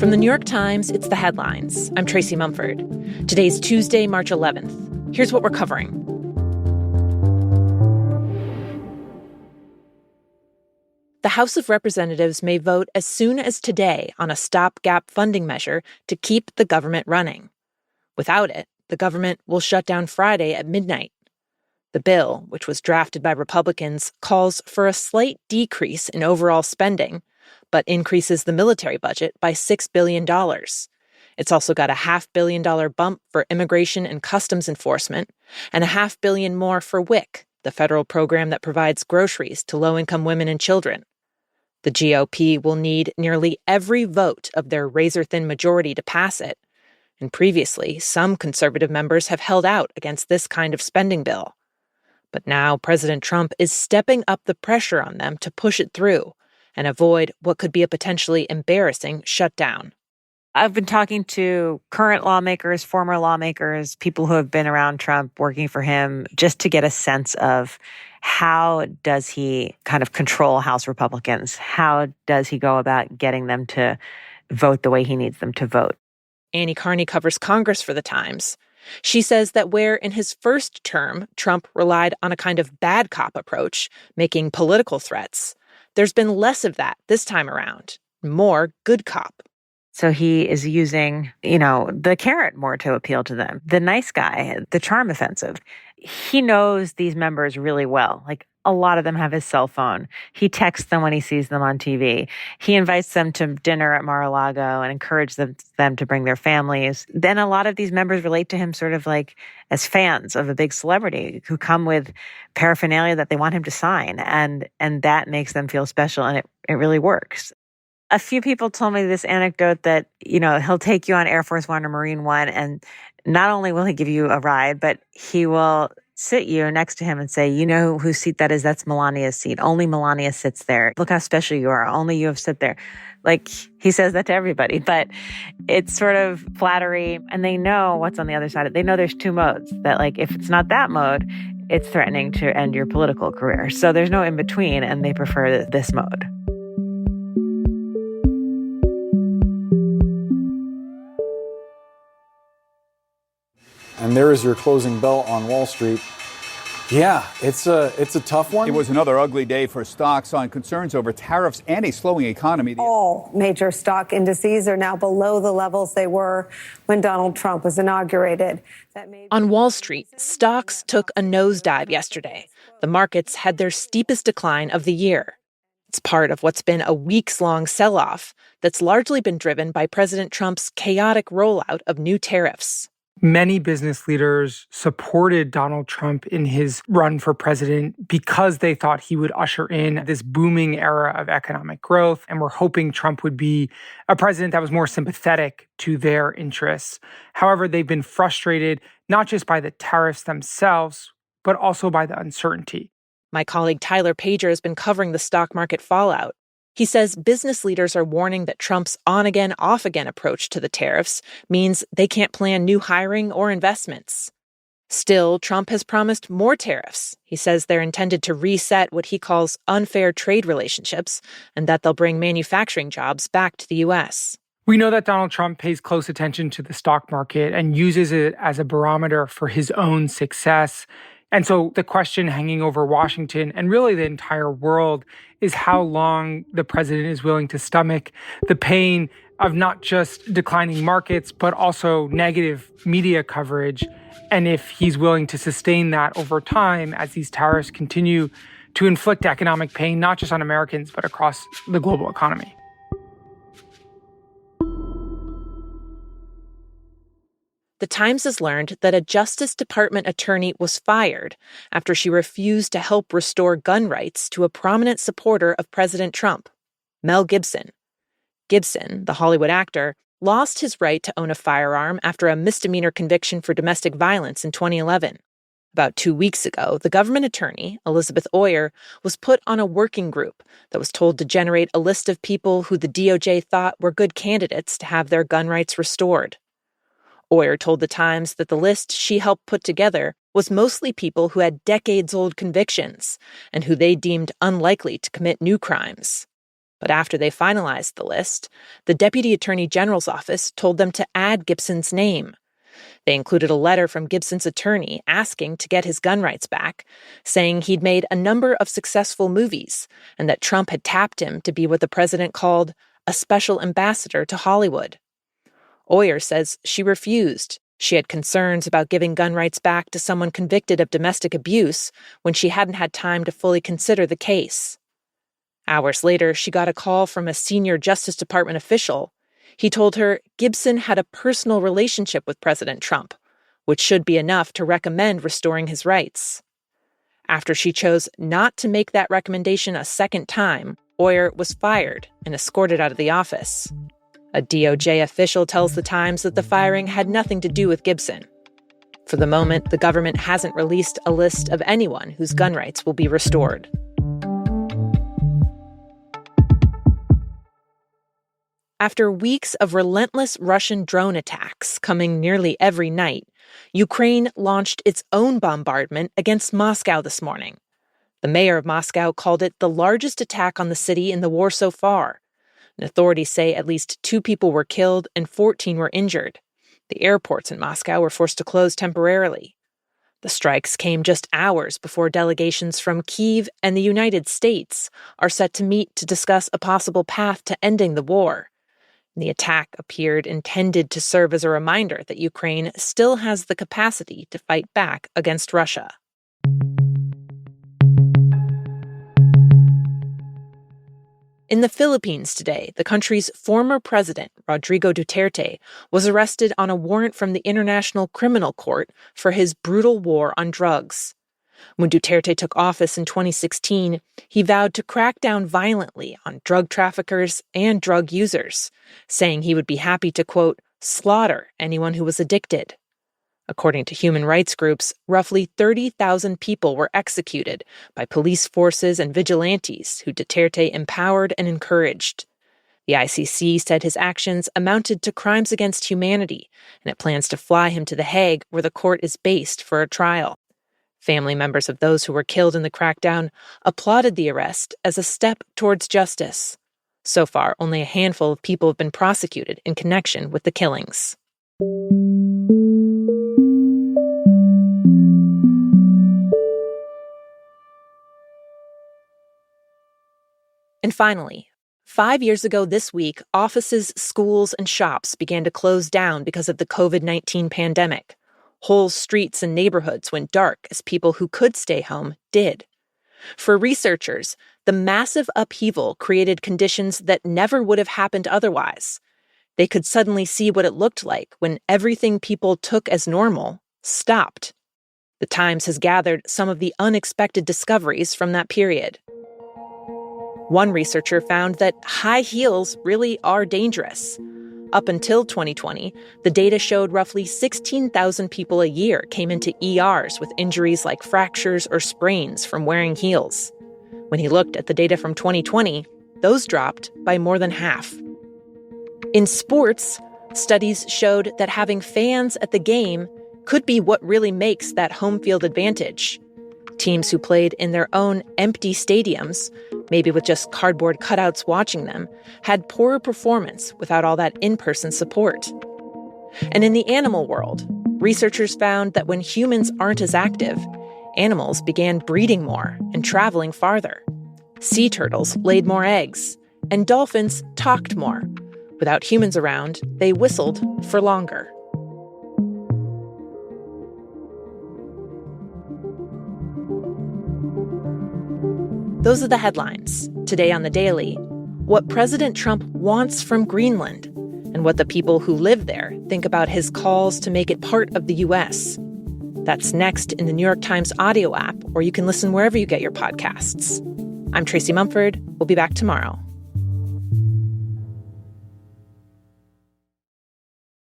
From the New York Times, it's The Headlines. I'm Tracy Mumford. Today's Tuesday, March 11th. Here's what we're covering. The House of Representatives may vote as soon as today on a stopgap funding measure to keep the government running. Without it, the government will shut down Friday at midnight. The bill, which was drafted by Republicans, calls for a slight decrease in overall spending, but increases the military budget by $6 billion. It's also got a $500 million bump for immigration and customs enforcement, and a $500 million more for WIC, the federal program that provides groceries to low-income women and children. The GOP will need nearly every vote of their razor-thin majority to pass it. And previously, some conservative members have held out against this kind of spending bill. But now President Trump is stepping up the pressure on them to push it through and avoid what could be a potentially embarrassing shutdown. I've been talking to current lawmakers, former lawmakers, people who have been around Trump, working for him, just to get a sense of how does he kind of control House Republicans? How does he go about getting them to vote the way he needs them to vote? Annie Carney covers Congress for The Times. She says that where in his first term Trump relied on a kind of bad cop approach, making political threats, there's been less of that this time around, more good cop. So he is using, the carrot more to appeal to them. The nice guy, the charm offensive. He knows these members really well. Like, a lot of them have his cell phone. He texts them when he sees them on TV. He invites them to dinner at Mar-a-Lago and encourages them to bring their families. Then a lot of these members relate to him sort of like as fans of a big celebrity who come with paraphernalia that they want him to sign. And that makes them feel special, and it really works. A few people told me this anecdote that, he'll take you on Air Force One or Marine One, and not only will he give you a ride, but he will sit you next to him and say, you know whose seat that is? That's Melania's seat. Only Melania sits there. Look how special you are. Only you have sit there. Like, he says that to everybody, but it's sort of flattery. And they know what's on the other side. They know there's two modes, that like, if it's not that mode, it's threatening to end your political career. So there's no in between, and they prefer this mode. And there is your closing bell on Wall Street. Yeah, it's a tough one. It was another ugly day for stocks on concerns over tariffs and a slowing economy. All major stock indices are now below the levels they were when Donald Trump was inaugurated. On Wall Street, stocks took a nosedive yesterday. The markets had their steepest decline of the year. It's part of what's been a weeks-long sell-off that's largely been driven by President Trump's chaotic rollout of new tariffs. Many business leaders supported Donald Trump in his run for president because they thought he would usher in this booming era of economic growth, and were hoping Trump would be a president that was more sympathetic to their interests. However, they've been frustrated not just by the tariffs themselves, but also by the uncertainty. My colleague Tyler Pager has been covering the stock market fallout. He says business leaders are warning that Trump's on-again, off-again approach to the tariffs means they can't plan new hiring or investments. Still, Trump has promised more tariffs. He says they're intended to reset what he calls unfair trade relationships, and that they'll bring manufacturing jobs back to the U.S. We know that Donald Trump pays close attention to the stock market and uses it as a barometer for his own success. And so the question hanging over Washington and really the entire world is how long the president is willing to stomach the pain of not just declining markets, but also negative media coverage, and if he's willing to sustain that over time as these tariffs continue to inflict economic pain, not just on Americans, but across the global economy. The Times has learned that a Justice Department attorney was fired after she refused to help restore gun rights to a prominent supporter of President Trump, Mel Gibson. Gibson, the Hollywood actor, lost his right to own a firearm after a misdemeanor conviction for domestic violence in 2011. About 2 weeks ago, the government attorney, Elizabeth Oyer, was put on a working group that was told to generate a list of people who the D.O.J. thought were good candidates to have their gun rights restored. Oyer told The Times that the list she helped put together was mostly people who had decades-old convictions and who they deemed unlikely to commit new crimes. But after they finalized the list, the Deputy Attorney General's office told them to add Gibson's name. They included a letter from Gibson's attorney asking to get his gun rights back, saying he'd made a number of successful movies and that Trump had tapped him to be what the president called a special ambassador to Hollywood. Oyer says she refused. She had concerns about giving gun rights back to someone convicted of domestic abuse when she hadn't had time to fully consider the case. Hours later, she got a call from a senior Justice Department official. He told her Gibson had a personal relationship with President Trump, which should be enough to recommend restoring his rights. After she chose not to make that recommendation a second time, Oyer was fired and escorted out of the office. A D.O.J. official tells The Times that the firing had nothing to do with Gibson. For the moment, the government hasn't released a list of anyone whose gun rights will be restored. After weeks of relentless Russian drone attacks coming nearly every night, Ukraine launched its own bombardment against Moscow this morning. The mayor of Moscow called it the largest attack on the city in the war so far. And authorities say at least 2 people were killed and 14 were injured. The airports in Moscow were forced to close temporarily. The strikes came just hours before delegations from Kyiv and the United States are set to meet to discuss a possible path to ending the war. The attack appeared intended to serve as a reminder that Ukraine still has the capacity to fight back against Russia. In the Philippines today, the country's former president, Rodrigo Duterte, was arrested on a warrant from the International Criminal Court for his brutal war on drugs. When Duterte took office in 2016, he vowed to crack down violently on drug traffickers and drug users, saying he would be happy to, quote, slaughter anyone who was addicted. According to human rights groups, roughly 30,000 people were executed by police forces and vigilantes who Duterte empowered and encouraged. The ICC said his actions amounted to crimes against humanity, and it plans to fly him to The Hague, where the court is based, for a trial. Family members of those who were killed in the crackdown applauded the arrest as a step towards justice. So far, only a handful of people have been prosecuted in connection with the killings. And finally, 5 years ago this week, offices, schools, and shops began to close down because of the COVID-19 pandemic. Whole streets and neighborhoods went dark as people who could stay home did. For researchers, the massive upheaval created conditions that never would have happened otherwise. They could suddenly see what it looked like when everything people took as normal stopped. The Times has gathered some of the unexpected discoveries from that period. One researcher found that high heels really are dangerous. Up until 2020, the data showed roughly 16,000 people a year came into ERs with injuries like fractures or sprains from wearing heels. When he looked at the data from 2020, those dropped by more than half. In sports, studies showed that having fans at the game could be what really makes that home field advantage. Teams who played in their own empty stadiums, maybe with just cardboard cutouts watching them, had poorer performance without all that in-person support. And in the animal world, researchers found that when humans aren't as active, animals began breeding more and traveling farther. Sea turtles laid more eggs, and dolphins talked more. Without humans around, they whistled for longer. Those are the headlines. Today on The Daily, what President Trump wants from Greenland and what the people who live there think about his calls to make it part of the U.S. That's next in the New York Times audio app, or you can listen wherever you get your podcasts. I'm Tracy Mumford. We'll be back tomorrow.